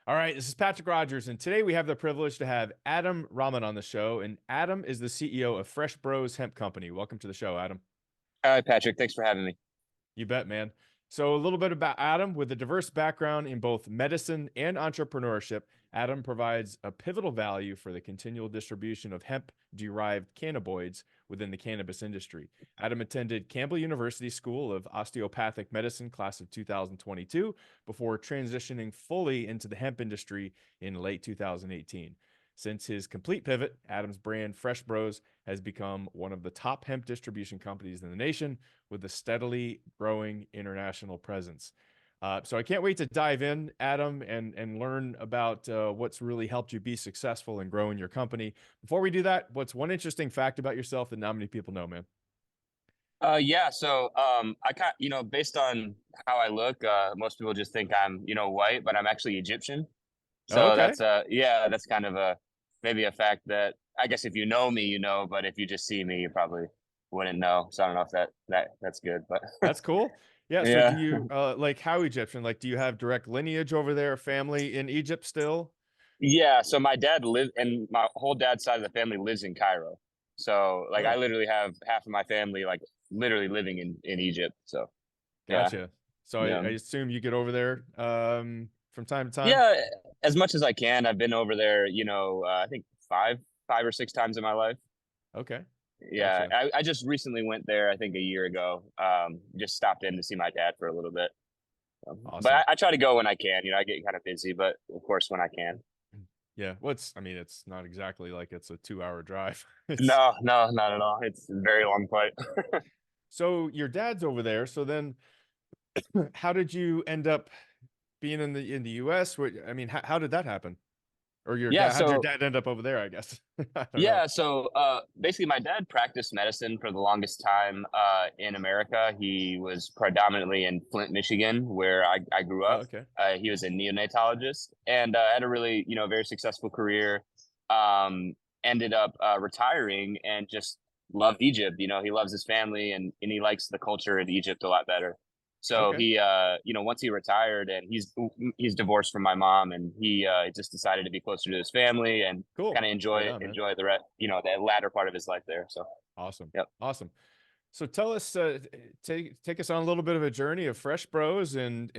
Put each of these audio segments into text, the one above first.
All right, this is Patrick Rogers, and today we have the privilege to have Adam Rahman on the show. And Adam is the CEO of Fresh Bros Hemp Company. Welcome to the show, Adam. Hi, Patrick. Thanks for having me. You bet, man. So, a little bit about Adam. With a diverse background in both medicine and entrepreneurship, Adam provides a pivotal value for the continual distribution of hemp derived cannabinoids within the cannabis industry. Adam attended Campbell University School of Osteopathic Medicine, class of 2022, before transitioning fully into the hemp industry in late 2018. Since his complete pivot, Adam's brand Fresh Bros has become one of the top hemp distribution companies in the nation with a steadily growing international presence. So I can't wait to dive in, Adam, and learn about what's really helped you be successful and grow in your company. Before we do that, what's one interesting fact about yourself that not many people know, man? I based on how I look, most people just think I'm, white, but I'm actually Egyptian. Oh, So okay. that's kind of maybe a fact that I guess if you know me, but if you just see me, you probably wouldn't know. So I don't know if that's good, but That's cool. Yeah. So do yeah. you like how Egyptian? Like, do you have direct lineage over there, family in Egypt still? Yeah, so my dad lived and my whole dad's side of the family lives in Cairo. So like I Oh, literally have half of my family like literally living in Egypt. So yeah. gotcha. So I Yeah. assume you get over there from time to time. Yeah, as much as I can. I've been over there, I think five or six times in my life. Okay. Yeah, Gotcha. I just recently went there, I think a year ago. Just stopped in to see my dad for a little bit. But Awesome. I try to go when I can. I get kind of busy, but of course when I can. Yeah. I mean, it's not exactly like it's a 2 hour drive. It's No, no, not at all. It's a very long flight. so your dad's over there. So then how did you end up being in the US? I mean, how did that happen? Or your Yeah, dad, how'd your so dad end up over there, I guess? I don't know. Yeah, so basically, my dad practiced medicine for the longest time in America. He was predominantly in Flint, Michigan, where I grew Oh, up. okay. He was a neonatologist and had a really, very successful career. Um, Ended up retiring and just loved Egypt. He loves his family and he likes the culture in Egypt a lot better. So Okay. he, once he retired and he's divorced from my mom and he just decided to be closer to his family and Cool. kind of Right on, man. enjoy the latter part of his life there. So, Awesome. yep. Awesome. So tell us, take us on a little bit of a journey of Fresh Bros, and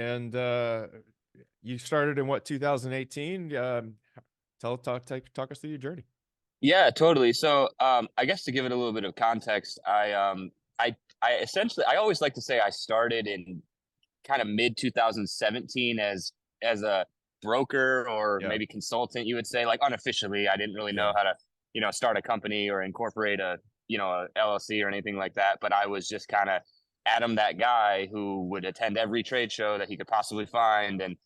you started in what 2018. Talk us through your journey. Yeah, totally. So, I guess to give it a little bit of context, I essentially, I always like to say I started in kind of mid 2017 as a broker or Yeah. maybe consultant, you would say, like unofficially. I didn't really know Yeah. how to, start a company or incorporate a LLC or anything like that. But I was just kind of Adam, that guy who would attend every trade show that he could possibly find and,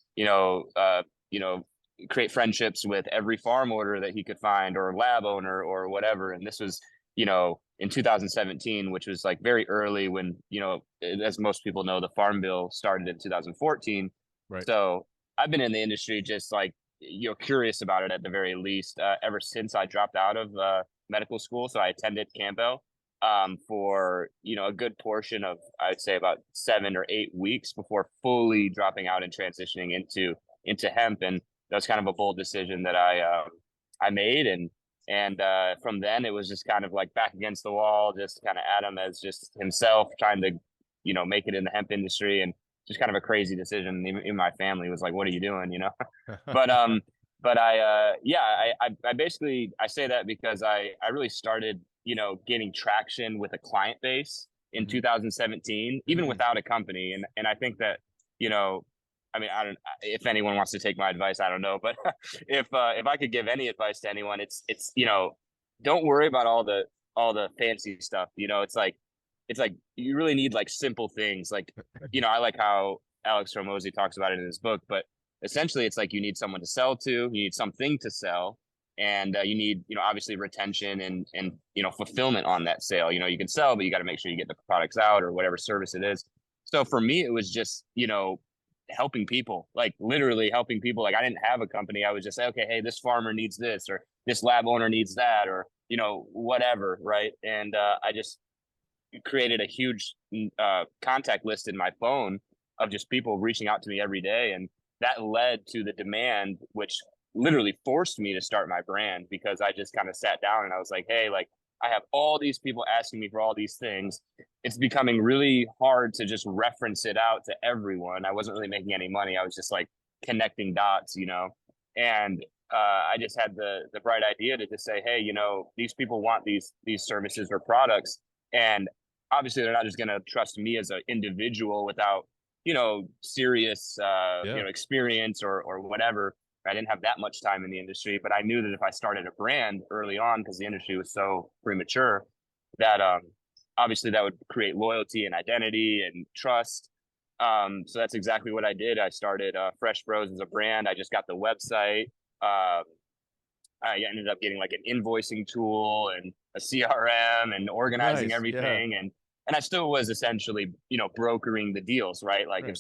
create friendships with every farm order that he could find or lab owner or whatever. And this was, in 2017, which was like very early when, as most people know, the Farm Bill started in 2014. Right. So I've been in the industry just like, curious about it at the very least, ever since I dropped out of medical school. So I attended Campbell for, a good portion of, I'd say about 7 or 8 weeks before fully dropping out and transitioning into hemp. And that was kind of a bold decision that I made. And from then it was just kind of like back against the wall, just kind of Adam as just himself trying to, make it in the hemp industry and just kind of a crazy decision. Even my family was like, what are you doing? But, I basically, I say that because I really started, getting traction with a client base in Hmm. 2017, even Mm. without a company. And I think that, you know, I mean, I don't. If anyone wants to take my advice, I don't know. But if I could give any advice to anyone, it's don't worry about all the fancy stuff. It's like you really need like simple things. Like I like how Alex Hormozy talks about it in his book. But essentially, it's like you need someone to sell to, you need something to sell, and you need obviously retention and fulfillment on that sale. You can sell, but you got to make sure you get the products out or whatever service it is. So for me, it was just helping people, like literally helping people. Like I didn't have a company. I would just say, okay, hey, this farmer needs this, or this lab owner needs that, or whatever, right? And I just created a huge contact list in my phone of just people reaching out to me every day. And that led to the demand, which literally forced me to start my brand, because I just kind of sat down and I was like, hey, like I have all these people asking me for all these things. It's becoming really hard to just reference it out to everyone. I wasn't really making any money. I was just like connecting dots, you know. And I just had the bright idea to just say, hey, you know, these people want these services or products, and obviously they're not just going to trust me as an individual without, you know, serious you Yeah. know, experience or whatever. I didn't have that much time in the industry, but I knew that if I started a brand early on, because the industry was so premature, that obviously that would create loyalty and identity and trust. So that's exactly what I did. I started Fresh Bros as a brand. I just got the website. Uh, I ended up getting like an invoicing tool and a CRM and organizing Nice. Yeah. everything, and I still was essentially, you know, brokering the deals, right? Like if Right.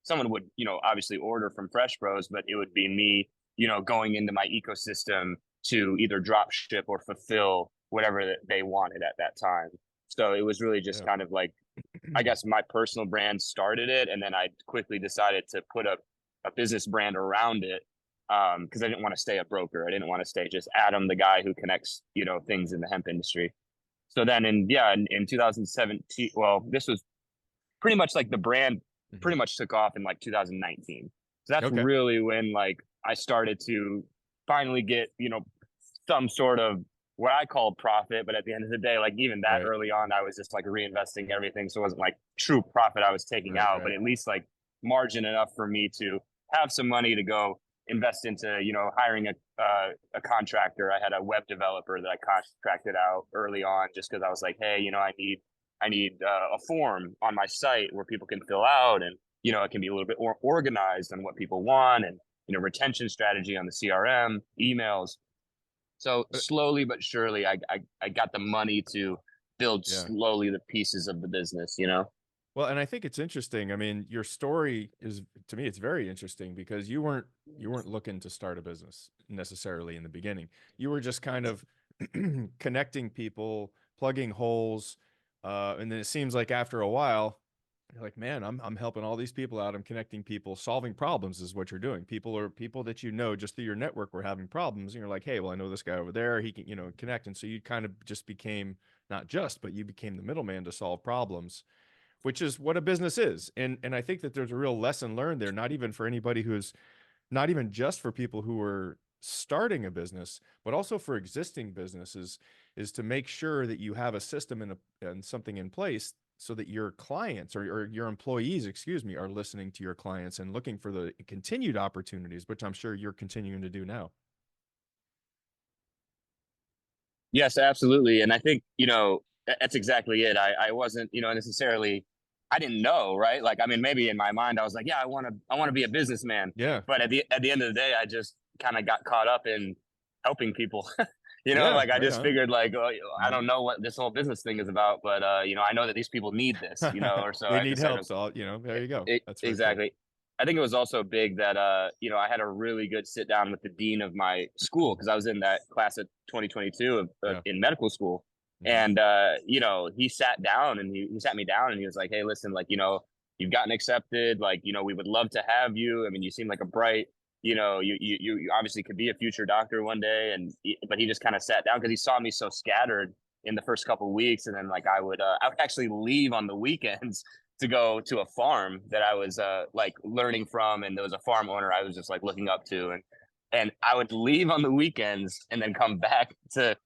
someone would, you know, obviously order from Fresh Bros, but it would be me, you know, going into my ecosystem to either drop ship or fulfill whatever that they wanted at that time. So it was really just Yeah. kind of like, I guess my personal brand started it, and then I quickly decided to put a business brand around it, because I didn't want to stay a broker. I didn't want to stay just Adam, the guy who connects, you know, things in the hemp industry. So then in 2017, well, this was pretty much like the brand Mhm. pretty much took off in like 2019. So that's Okay. really when like I started to finally get, you know, some sort of what I called profit. But at the end of the day, like even that Right. early on, I was just like reinvesting everything. So it wasn't like true profit I was taking Right. out, but Right. at least like margin enough for me to have some money to go invest into, you know, hiring a contractor. I had a web developer that I contracted out early on, just because I was like, hey, you know, I need a form on my site where people can fill out, and you know, it can be a little bit more organized on what people want, and you know, retention strategy on the CRM, emails. So But slowly but surely, I got the money to build yeah. slowly the pieces of the business, you know. Well, and I think it's interesting. I mean, your story is, to me, it's very interesting because you weren't looking to start a business necessarily in the beginning. You were just kind of connecting people, plugging holes, and then it seems like after a while, you're like, man, I'm helping all these people out. I'm connecting people, solving problems is what you're doing. People that you know just through your network were having problems, and you're like, hey, well, I know this guy over there. He can, connect, and so you kind of just became not just, but you became the middleman to solve problems, which is what a business is. And I think that there's a real lesson learned there, not even for anybody who's not even just for people who are starting a business, but also for existing businesses, is to make sure that you have a system and something in place so that your clients or your employees, excuse me, are listening to your clients and looking for the continued opportunities, which I'm sure you're continuing to do now. Yes, absolutely. And I think, you know, that's exactly it. I wasn't, you know, necessarily, I didn't know, right? Like, I mean, maybe in my mind, I was like, yeah, I want to be a businessman. Yeah. But at the end of the day, I just kind of got caught up in helping people. You know, Yeah. like I Right just on. figured like, oh, I Mhm. don't know what this whole business thing is about, but you know, I know that these people need this, you know, or so They I need decided. help. So, there you go. That's very cool. Exactly. I think it was also big that you know, I had a really good sit down with the dean of my school, because I was in that class of 2022 Yeah. in medical school, Hmm. and you know, he sat down and he sat me down and he was like, "Hey, listen, like, you know, you've gotten accepted. Like, you know, we would love to have you. I mean, you seem like a bright, you know, you obviously could be a future doctor one day." And but he just kind of sat down because he saw me so scattered in the first couple of weeks, and then like I would actually leave on the weekends to go to a farm that I was like learning from, and there was a farm owner I was just like looking up to, and I would leave on the weekends and then come back to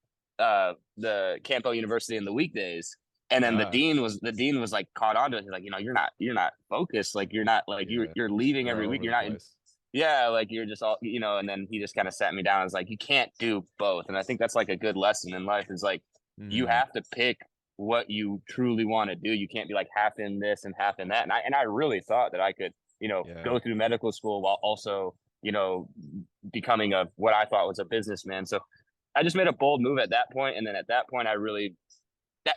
the Campbell University in the weekdays. And then Ah, the dean was like caught on to it. He's like, you know, you're not focused. Like you're not like yeah. you're leaving You're every all week. over You're the not in, place. yeah, like you're just all, you know. And then he just kind of sat me down and was like, you can't do both. And I think that's like a good lesson in life, is like you Mm, have to pick what you truly want to do. You can't be like half in this and half in that. And I really thought that I could, you know, yeah. go through medical school while also, you know, becoming a what I thought was a businessman. So I just made a bold move at that point, and then at that point, I really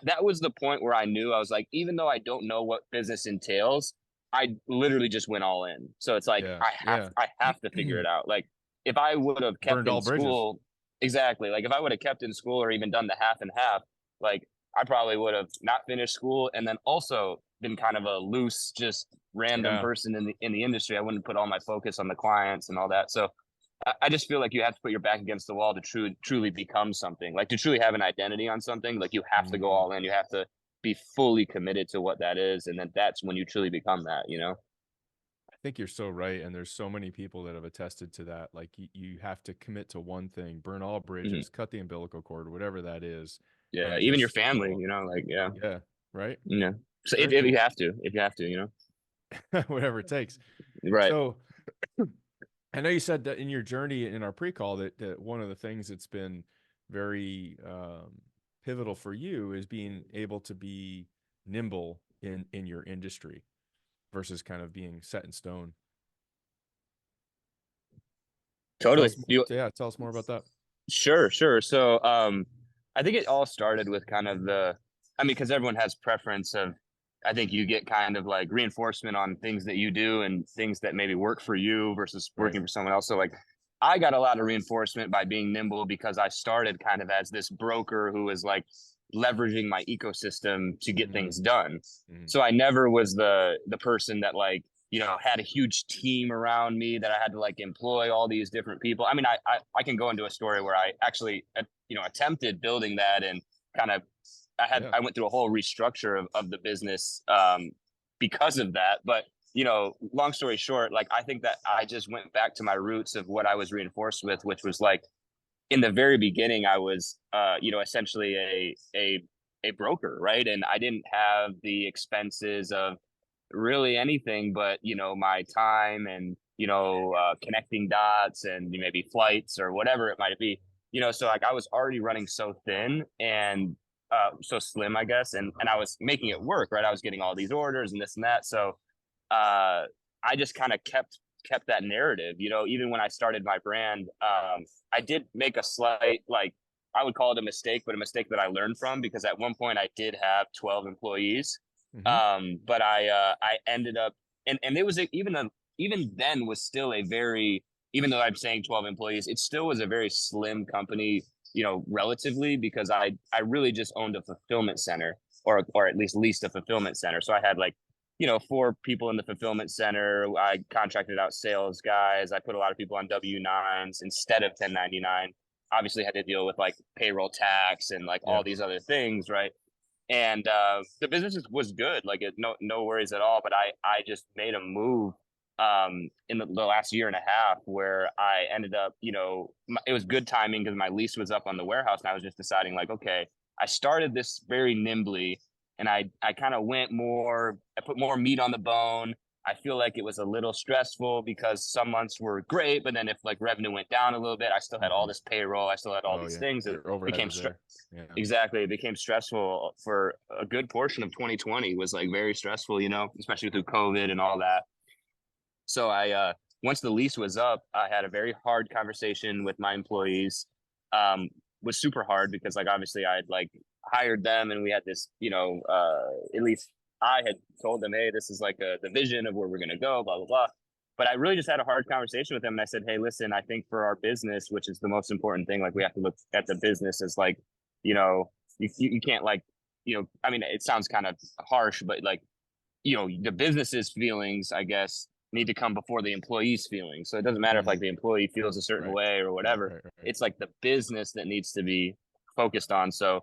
that was the point where I knew. I was like, even though I don't know what business entails, I literally just went all in. So it's like Yeah. Yeah. I have to figure it out. Like if I would have kept Burned in all bridges. school, exactly. Like if I would have kept in school or even done the half and half, like I probably would have not finished school and then also been kind of a loose, just random Yeah. person in the industry. I wouldn't put all my focus on the clients and all that. So I just feel like you have to put your back against the wall to truly become something, like to truly have an identity on something. Like you have to go Mhm. all in. You have to be fully committed to what that is. And then that's when you truly become that, you know? I think you're so right. And there's so many people that have attested to that. Like you have to commit to one thing, burn all Mhm. bridges, cut the umbilical cord, whatever that is, Yeah. and Even your just family, go. you know, like, yeah. Yeah. Right. Yeah. So Very if cool. you have to, you know? Whatever it takes. Right. So I know you said that in your journey in our pre-call that one of the things that's been very pivotal for you is being able to be nimble in your industry versus kind of being set in stone. Tell Totally. us, You yeah, tell us more about that. Sure, sure. So, I think it all started with kind of I mean, because everyone has preference of, I think you get kind of like reinforcement on things that you do and things that maybe work for you versus Right. working for someone else. So, like, I got a lot of reinforcement by being nimble because I started kind of as this broker who was like leveraging my ecosystem to get Mm, things done. mm, So I never was the person that like, you know, had a huge team around me that I had to like employ all these different people. I mean, I can go into a story where I actually, you know, attempted building that and kind of, yeah. I went through a whole restructure of the business because of that. But, you know, long story short, like, I think that I just went back to my roots of what I was reinforced with, which was like, in the very beginning, I was, you know, essentially a broker, right? And I didn't have the expenses of really anything but, you know, my time and, you know, connecting dots and maybe flights or whatever it might be, you know. So like I was already running so thin and so slim, I guess, and I was making it work, right? I was getting all these orders and this and that. So I just kind of kept that narrative, you know. Even when I started my brand, I did make a slight, like, I would call it a mistake, but a mistake that I learned from, because at one point I did have 12 employees. Hmm. But I ended up, and it was even then was still a very, even though I'm saying 12 employees, it still was a very slim company, you know, relatively, because I really just owned a fulfillment center, or at least leased a fulfillment center. So I had like, you know, 4 people in the fulfillment center. I contracted out sales guys. I put a lot of people on W-9s instead of 1099. Obviously had to deal with like payroll tax and like Yeah. all these other things, right? And the business was good, like no worries at all. But I just made a move in the last year and a half where I ended up, you know, it was good timing because my lease was up on the warehouse, and I was just deciding like, okay, I started this very nimbly, and I kind of went more, I put more meat on the bone. I feel like it was a little stressful because some months were great, but then if like revenue went down a little bit, I still had all Hmm. this payroll, I still had all Oh these yeah. things. It Your overhead became was there. Yeah. Exactly. It became stressful for a good portion of 2020, was like very stressful, you know, especially through COVID and all that. So once the lease was up, I had a very hard conversation with my employees. Was super hard because like, obviously I'd like hired them and we had this, you know, at least I had told them, hey, this is like the vision of where we're going to go, blah, blah, blah. But I really just had a hard conversation with them. And I said, hey, listen, I think for our business, which is the most important thing, like we have to look at the business as like, you know, you can't like, you know, I mean, it sounds kind of harsh, but like, you know, the business's feelings, I guess, need to come before the employee's feelings. So it doesn't matter if like Mm. the employee feels a certain Right. way or Right. whatever. Right. Right. It's like the business that needs to be focused on. So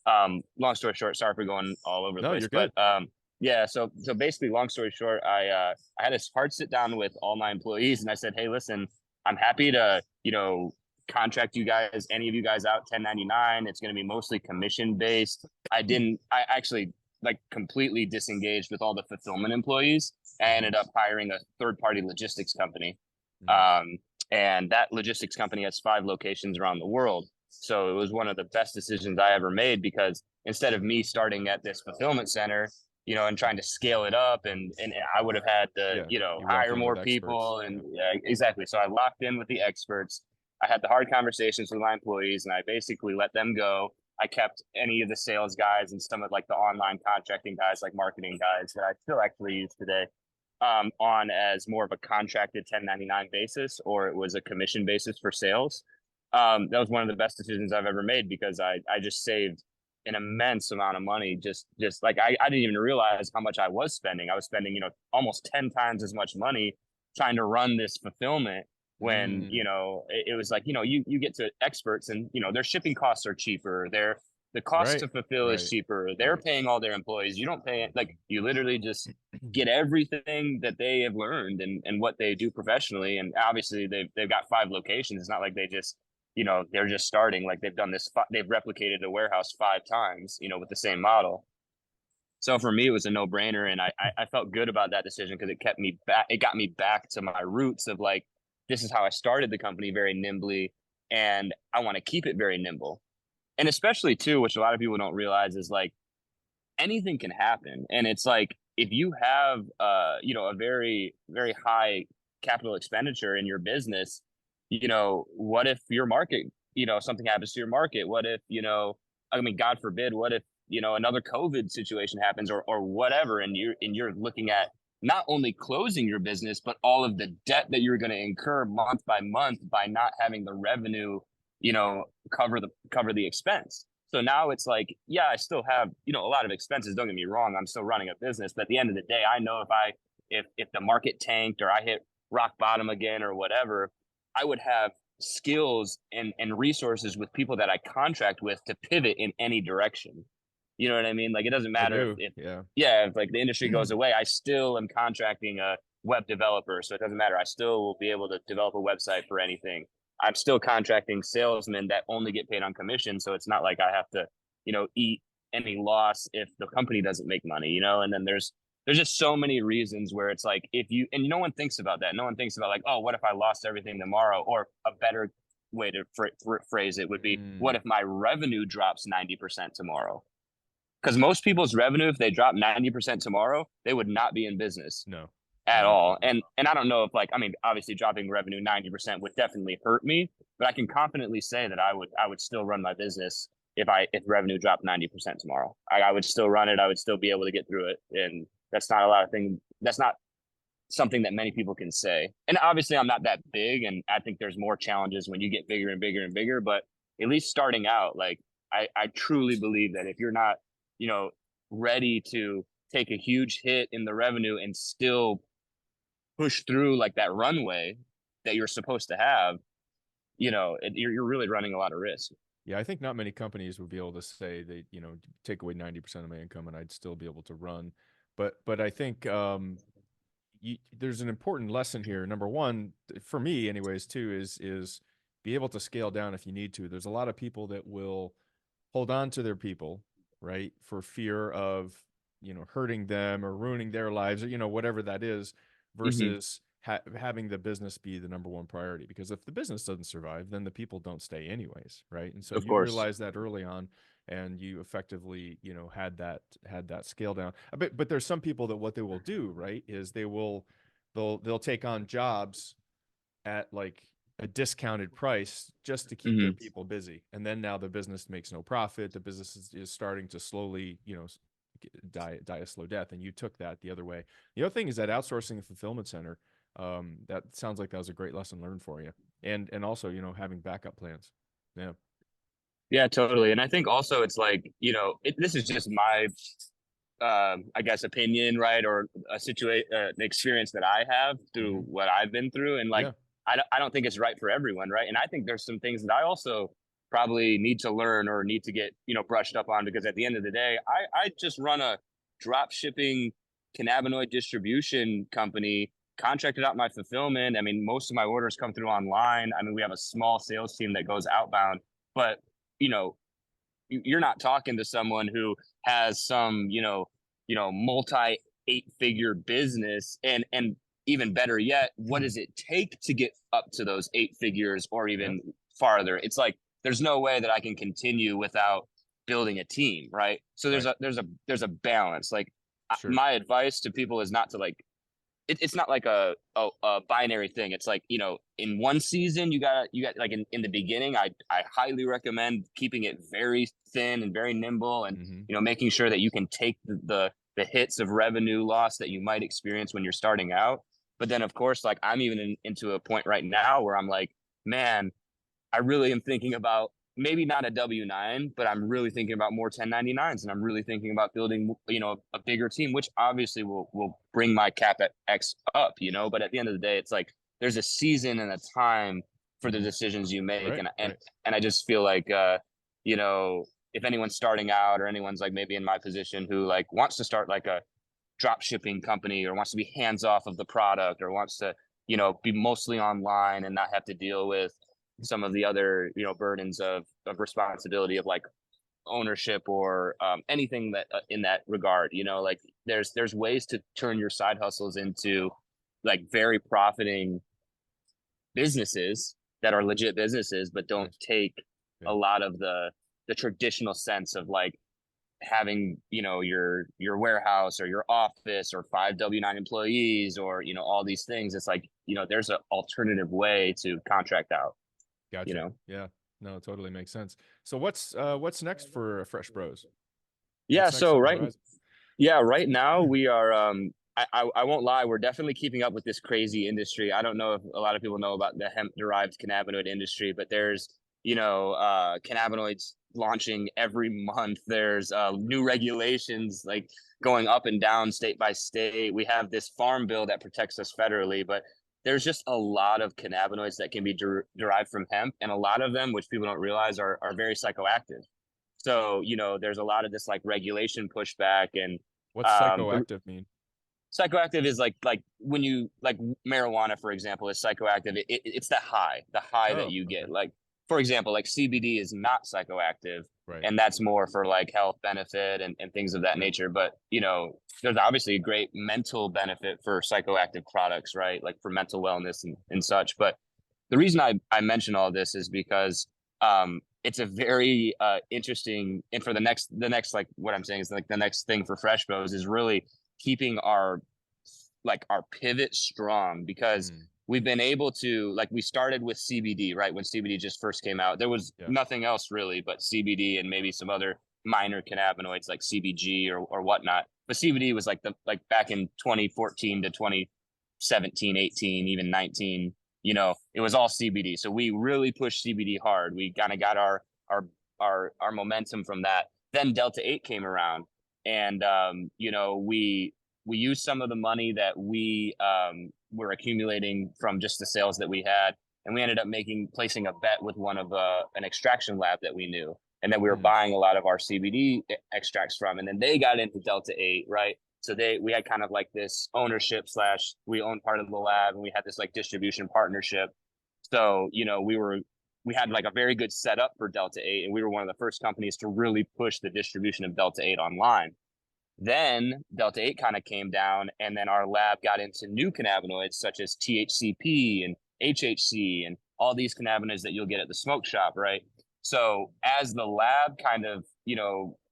long story short, sorry for going all over the No, place, you're but good. yeah, so basically, long story short, I had a hard sit down with all my employees, and I said, hey, listen, I'm happy to, you know, contract you guys, any of you guys out 1099. It's going to be mostly commission based. I actually like completely disengaged with all the fulfillment employees. I Hmm. ended up hiring a third party logistics company. Mm. Um, and that logistics company has 5 locations around the world. So it was one of the best decisions I ever made, because instead of me starting at this fulfillment center, you know, and trying to scale it up, and I would have had to, Yeah. you know, You walked hire in more with experts. people. Yeah. And yeah, exactly. So I locked in with the experts. I had the hard conversations with my employees, and I basically let them go. I kept any of the sales guys and some of like the online contracting guys, like marketing guys that I still actually use today, on as more of a contracted 1099 basis, or it was a commission basis for sales. That was one of the best decisions I've ever made, because I just saved an immense amount of money. Just like I didn't even realize how much I was spending. I was spending, almost 10 times as much money trying to run this fulfillment when, Mm, it was like, you get to experts and, their shipping costs are cheaper. The cost right, to fulfill is right, cheaper. They're right. paying all their employees. You don't pay it. Like, you literally just get everything that they have learned and what they do professionally. And obviously they've got 5 locations. It's not like they just, they're just starting. Like, they've done this, they've replicated a warehouse 5 times, with the same model. So for me, it was a no brainer. And I felt good about that decision because it kept me back. It got me back to my roots of like, this is how I started the company, very nimbly. And I want to keep it very nimble. And especially too, which a lot of people don't realize, is like, anything can happen. And it's like, if you have a very, very high capital expenditure in your business, what if your market, something happens to your market? What if, I mean, God forbid, what if, another COVID situation happens, or whatever, and you're looking at not only closing your business, but all of the debt that you're going to incur month by month by not having the revenue, cover the expense. So now it's like, yeah, I still have, a lot of expenses. Don't get me wrong. I'm still running a business, but at the end of the day, I know if the market tanked or I hit rock bottom again or whatever, I would have skills and resources with people that I contract with to pivot in any direction. You know what I mean? Like, it doesn't I matter do. if Yeah. yeah, if like the industry goes away, I still am contracting a web developer. So it doesn't matter. I still will be able to develop a website for anything. I'm still contracting salesmen that only get paid on commission. So it's not like I have to, eat any loss if the company doesn't make money, and then there's just so many reasons where it's like, and no one thinks about that. No one thinks about like, oh, what if I lost everything tomorrow? Or a better way to phrase it would be, what Mm, if my revenue drops 90% tomorrow? Because most people's revenue, if they drop 90% tomorrow, they would not be in business no, at no, all. absolutely. And I don't know if, like, I mean, obviously dropping revenue 90% would definitely hurt me, but I can confidently say that I would still run my business if revenue dropped 90% tomorrow. I would still run it. I would still be able to get through it. And that's not something that many people can say. And obviously I'm not that big, and I think there's more challenges when you get bigger and bigger and bigger, but at least starting out, like, I truly believe that if you're not, you know, ready to take a huge hit in the revenue and still push through like that runway that you're supposed to have, you're really running a lot of risk. Yeah, I think not many companies would be able to say they, take away 90% of my income and I'd still be able to run. But I think there's an important lesson here. Number one, for me, anyways, too, is be able to scale down if you need to. There's a lot of people that will hold on to their people, right, for fear of hurting them or ruining their lives, or whatever that is, Mm-hmm. versus having the business be the number one priority. Because if the business doesn't survive, then the people don't stay anyways, right? And so Of you course. realize that early on, and you effectively had that scale down. But there's some people that what they will do, right, is they'll take on jobs at like a discounted price just to keep their Mm-hmm. people busy. And then now the business makes no profit. The business is starting to slowly, die a slow death. And you took that the other way. The other thing is that outsourcing a fulfillment center, that sounds like that was a great lesson learned for you. And also, having backup plans. Yeah. Yeah, totally. And I think also it's like, this is just my, I guess, opinion, right? Or the experience that I have through Hmm. what I've been through. And like, Yeah. I don't think it's right for everyone, right? And I think there's some things that I also probably need to learn or need to get, brushed up on, because at the end of the day, I just run a drop shipping cannabinoid distribution company, contracted out my fulfillment. I mean, most of my orders come through online. I mean, we have a small sales team that goes outbound, but, you know, you're not talking to someone who has some, multi 8-figure business, and even better yet, what does it take to get up to those 8 figures or Yeah. even farther? It's like, there's no way that I can continue without building a team, right? So there's Right. a balance. Like, Sure. my advice to people is not to like, it's not like a binary thing. It's like, in one season you got like in the beginning, I highly recommend keeping it very thin and very nimble, and Hmm. making sure that you can take the hits of revenue loss that you might experience when you're starting out. But then of course, like, I'm even into a point right now where I'm like, man, I really am thinking about maybe not a W-9, but I'm really thinking about more 1099s, and I'm really thinking about building, a bigger team, which obviously will bring my CapEx up, but at the end of the day, it's like there's a season and a time for the decisions you make. Right, And I just feel like, if anyone's starting out, or anyone's like maybe in my position who like wants to start like a drop shipping company, or wants to be hands off of the product, or wants to, be mostly online and not have to deal with some of the other, burdens of responsibility of like ownership, or anything that in that regard, like there's ways to turn your side hustles into like very profiting businesses that are legit businesses, but don't take a lot of the traditional sense of like having, your warehouse or your office or 5 W-9 employees, or, all these things. It's like, there's an alternative way to contract out. Gotcha. Yeah, no, it totally makes sense. So what's next for Fresh Bros? Yeah. So right now we are, I won't lie, we're definitely keeping up with this crazy industry. I don't know if a lot of people know about the hemp derived cannabinoid industry, but there's, cannabinoids launching every month. There's new regulations like going up and down state by state. We have this farm bill that protects us federally, but there's just a lot of cannabinoids that can be derived from hemp, and a lot of them, which people don't realize, are very psychoactive. So, there's a lot of this like regulation pushback. And what's psychoactive mean? Psychoactive is like when you like marijuana, for example, is psychoactive. It's the high that you get. Like, for example, like CBD is not psychoactive, right, and that's more for like health benefit and things of that nature. But, there's obviously a great mental benefit for psychoactive products, right? Like for mental wellness and such. But the reason I mention all this is because it's a very interesting, and for the next like what I'm saying is like the next thing for Fresh Bros is really keeping our pivot strong, because we've been able to, like, we started with CBD, right? When CBD just first came out, there was nothing else really but CBD and maybe some other minor cannabinoids like CBG or whatnot. But CBD was like back in 2014 to 2017, 18, even 19, it was all CBD. So we really pushed CBD hard. We kind of got our momentum from that. Then Delta 8 came around, and we used some of the money that we were accumulating from just the sales that we had, and we ended up placing a bet with one of an extraction lab that we knew, and that we were buying a lot of our CBD extracts from. And then they got into Delta 8, right? So we had kind of like this ownership / we owned part of the lab, and we had this like distribution partnership. So, we had like a very good setup for Delta 8, and we were one of the first companies to really push the distribution of Delta 8 online. Then Delta 8 kind of came down, and then our lab got into new cannabinoids such as THCP and HHC and all these cannabinoids that you'll get at the smoke shop, right? So as the lab kind of,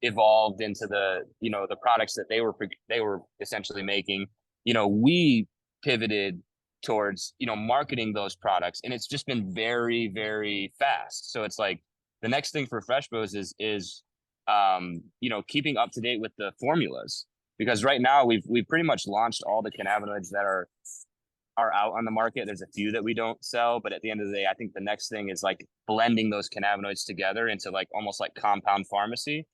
evolved into the, the products that they were essentially making, we pivoted towards, marketing those products, and it's just been very, very fast. So it's like the next thing for Fresh Bros is keeping up to date with the formulas, because right now we've pretty much launched all the cannabinoids that are out on the market. There's a few that we don't sell, but at the end of the day, I think the next thing is like blending those cannabinoids together into like almost like compound pharmacy.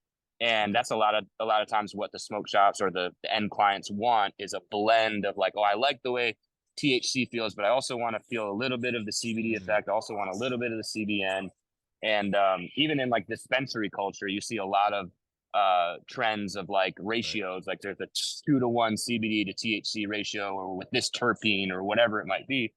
And that's a lot of times what the smoke shops or the end clients want is a blend of like, oh, I like the way THC feels, but I also want to feel a little bit of the CBD effect. I also want a little bit of the CBN. And even in like dispensary culture, you see a lot of trends of like ratios, like there's a 2-to-1 CBD to THC ratio, or with this terpene or whatever it might be.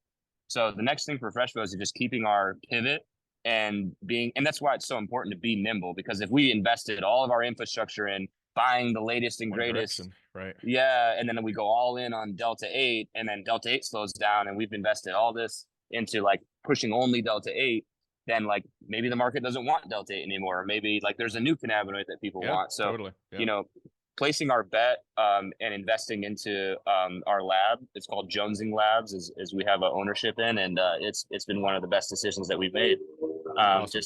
So the next thing for Fresh Bros is just keeping our pivot and that's why it's so important to be nimble, because if we invested all of our infrastructure in buying the latest and greatest, right? Yeah, and then we go all in on Delta 8, and then Delta 8 slows down, and we've invested all this into like pushing only Delta 8, then like maybe the market doesn't want Delta 8 anymore, or maybe like there's a new cannabinoid that people want. So totally. placing our bet and investing into our lab, it's called Jonesing Labs, is we have an ownership in, and it's been one of the best decisions that we've made. Awesome.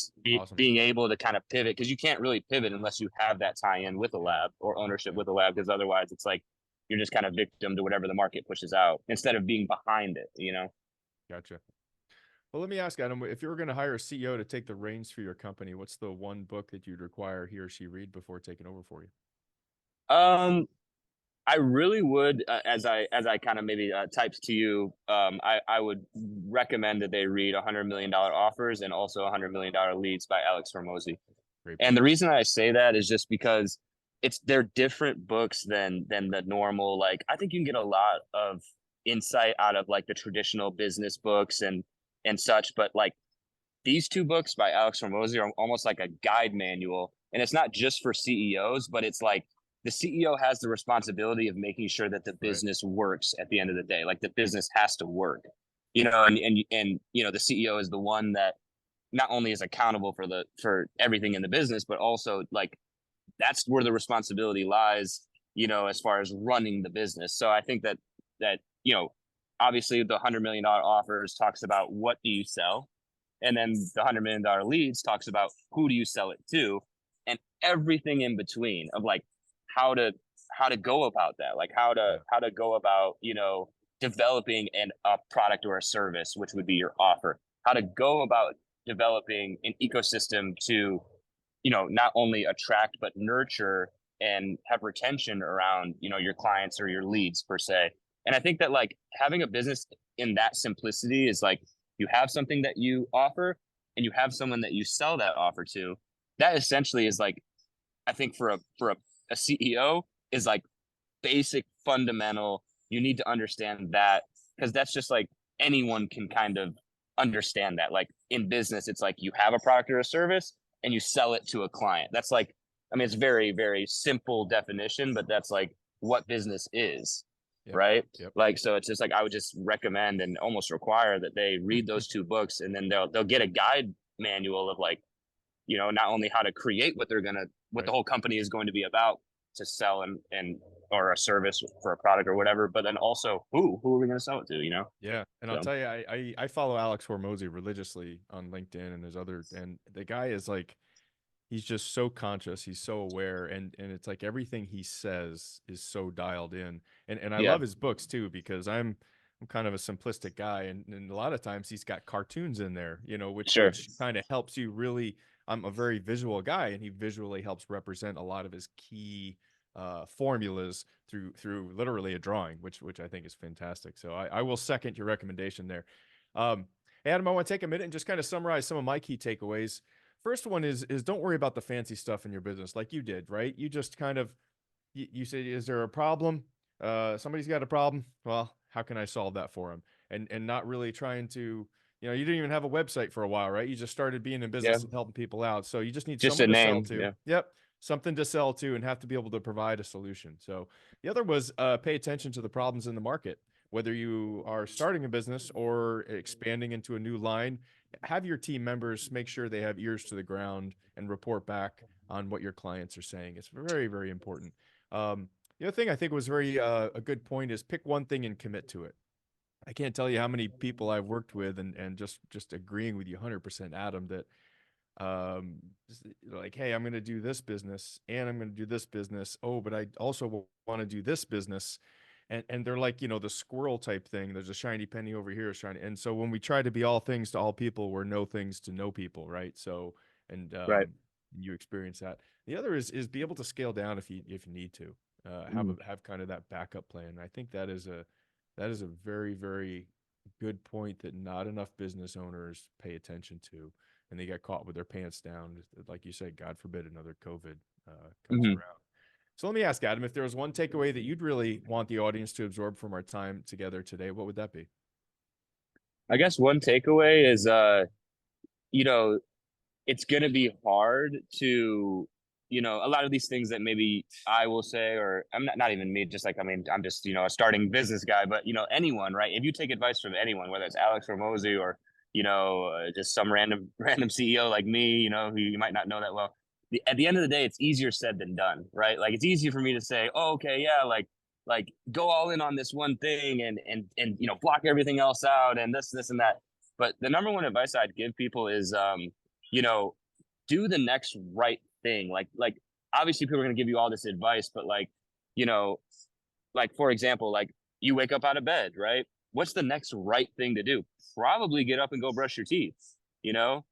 Being able to kind of pivot, because you can't really pivot unless you have that tie-in with a lab or ownership with a lab, because otherwise it's like you're just kind of victim to whatever the market pushes out instead of being behind it. Gotcha. Well, let me ask Adam, if you were going to hire a CEO to take the reins for your company, what's the one book that you'd require he or she read before taking over for you? Um, I really would, as I kind of maybe typed to you, I would recommend that they read $100 million offers and also $100 million leads by Alex Hormozy. Great And the books. reason I say that is just because they're different books than the normal. Like, I think you can get a lot of insight out of like the traditional business books and such, but like these two books by Alex Hormozy are almost like a guide manual. And it's not just for CEOs, but it's like the CEO has the responsibility of making sure that the Right. business works at the end of the day. Like the business has to work, and the CEO is the one that not only is accountable for everything in the business, but also like that's where the responsibility lies, as far as running the business. So I think that obviously the $100 million offers talks about what do you sell, and then the $100 million leads talks about who do you sell it to, and everything in between of like how to how to go about that, like Yeah. how to go about developing a product or a service, which would be your offer, how to go about developing an ecosystem to not only attract but nurture and have retention around your clients or your leads per se. And I think that like having a business in that simplicity is like you have something that you offer and you have someone that you sell that offer to. That essentially is like, I think a CEO is like basic fundamental. You need to understand that because that's just like anyone can kind of understand that. Like in business, it's like you have a product or a service and you sell it to a client. That's like, I mean, it's very, very simple definition, but that's like what business is, Yep. right? Yep. Like, so it's just like I would just recommend and almost require that they read those two books, and then they'll get a guide manual of like, not only how to create what the Right. whole company is going to be about to sell and or a service for a product or whatever, but then also who are we going to sell it to? Yeah, and I'll So tell you, I follow Alex Hormozy religiously on LinkedIn and his other, and the guy is like, he's just so conscious, he's so aware, and it's like everything he says is so dialed in, and I yeah, love his books too because I'm kind of a simplistic guy, and a lot of times he's got cartoons in there, sure, which kind of helps you really. I'm a very visual guy, and he visually helps represent a lot of his key formulas through literally a drawing, which I think is fantastic. So I will second your recommendation there. Um, Adam, I want to take a minute and just kind of summarize some of my key takeaways. First one is don't worry about the fancy stuff in your business like you did, right? You just kind of you say, is there a problem? Somebody's got a problem. Well, how can I solve that for them? And not really trying to, you didn't even have a website for a while, right? You just started being in yeah, business and helping people out. So you just need just someone a to sell name, to. yeah, Yep. Something to sell to and have to be able to provide a solution. So the other was pay attention to the problems in the market. Whether you are starting a business or expanding into a new line, have your team members make sure they have ears to the ground and report back on what your clients are saying. It's very, very important. The other thing I think was very a good point is pick one thing and commit to it. I can't tell you how many people I've worked with and just agreeing with you 100%, Adam, that like, hey, I'm going to do this business and I'm going to do this business. Oh, but I also want to do this business. And they're like, the squirrel type thing. There's a shiny penny over here, shiny. And so when we try to be all things to all people, we're no things to no people, right? So, and right. you experience that. The other is be able to scale down if you need to. Mm. Have kind of that backup plan. I think that is a very, very good point that not enough business owners pay attention to, and they get caught with their pants down. Like you said, God forbid another COVID comes Hmm. around. So let me ask Adam, if there was one takeaway that you'd really want the audience to absorb from our time together today, what would that be? I guess one takeaway is you know it's going to be hard to a lot of these things that maybe I will say, or I'm not even me, just like, I mean, I'm just a starting business guy, but anyone, right? If you take advice from anyone, whether it's Alex or Mosey or just some random CEO like me, who you might not know that well, at the end of the day, it's easier said than done, right? Like it's easier for me to say, oh, okay, yeah, like go all in on this one thing and block everything else out and this and that. But the number one advice I'd give people is you know do the next right thing. Like obviously people are going to give you all this advice, but like you know like for example, like you wake up out of bed, right? what's the next right thing to do? Probably get up and go brush your teeth. You know,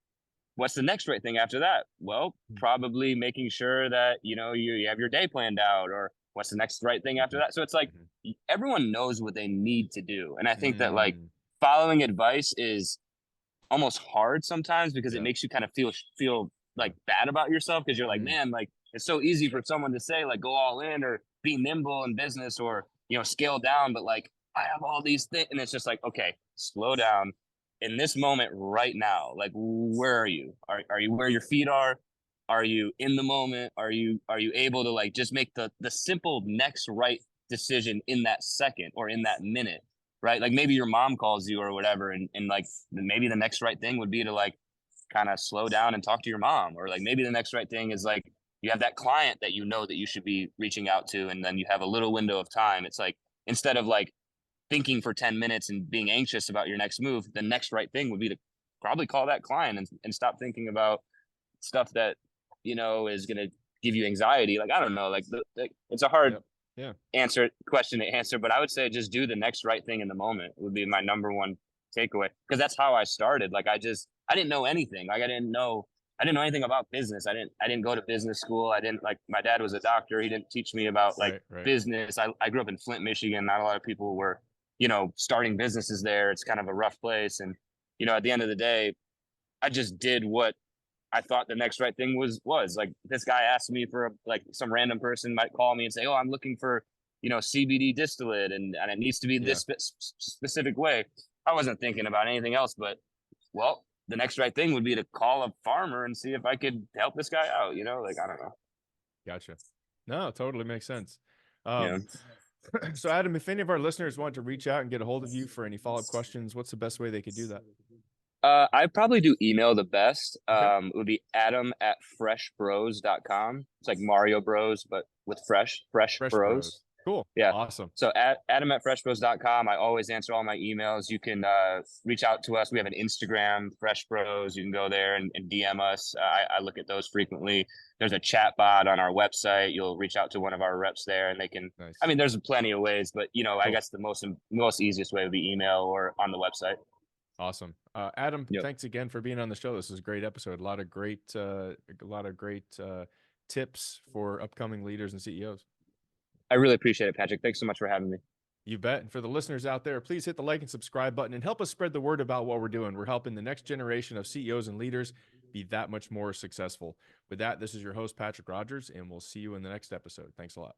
what's the next right thing after that? Well, probably making sure that, you know, you have your day planned out, or what's the next right thing after that? So it's like everyone knows what they need to do. And I think that like following advice is almost hard sometimes because it makes you kind of feel like bad about yourself, because you're like, man, like it's so easy for someone to say like go all in or be nimble in business, or, you know, scale down, but like I have all these things, and it's just like, okay, slow down in this moment right now. Like, where are you? Are you where your feet are? Are you in the moment? Are you able to like just make the simple next right decision in that second or in that minute? Right? Like maybe your mom calls you or whatever, and like maybe the next right thing would be to like kind of slow down and talk to your mom, or like maybe the next right thing is like you have that client that you know that you should be reaching out to, and then you have a little window of time. It's like, instead of like thinking for 10 minutes and being anxious about your next move, the next right thing would be to probably call that client and stop thinking about stuff that, you know, is going to give you anxiety. Like, I don't know, like it's a hard question to answer, but I would say just do the next right thing in the moment would be my number one takeaway. Cause that's how I started. Like, I didn't know anything. Like I didn't know anything about business. I didn't go to business school. I didn't, like, my dad was a doctor. He didn't teach me about like business. I grew up in Flint, Michigan. Not a lot of people were, you know, starting businesses there. It's kind of a rough place. And, you know, at the end of the day, I just did what I thought the next right thing was like, this guy asked me for like some random person might call me and say, oh, I'm looking for, you know, CBD distillate and it needs to be this specific way. I wasn't thinking about anything else, but well, the next right thing would be to call a farmer and see if I could help this guy out, you know, like, I don't know. Gotcha. No, totally makes sense. Yeah. So Adam, if any of our listeners want to reach out and get a hold of you for any follow-up questions, what's the best way they could do that? I probably do email the best. Okay. It would be adam@freshbros.com. It's like Mario Bros, but with fresh bros. Cool. Yeah. Awesome. So adam@freshbros.com. I always answer all my emails. You can reach out to us. We have an Instagram, Fresh Bros. You can go there and DM us. I look at those frequently. There's a chat bot on our website. You'll reach out to one of our reps there, and they can. Nice. I mean, there's plenty of ways, but you know, cool. I guess the most easiest way would be email or on the website. Awesome. Adam, thanks again for being on the show. This is a great episode. A lot of great tips for upcoming leaders and CEOs. I really appreciate it, Patrick. Thanks so much for having me. You bet. And for the listeners out there, please hit the like and subscribe button and help us spread the word about what we're doing. We're helping the next generation of CEOs and leaders be that much more successful. With that, this is your host, Patrick Rogers, and we'll see you in the next episode. Thanks a lot.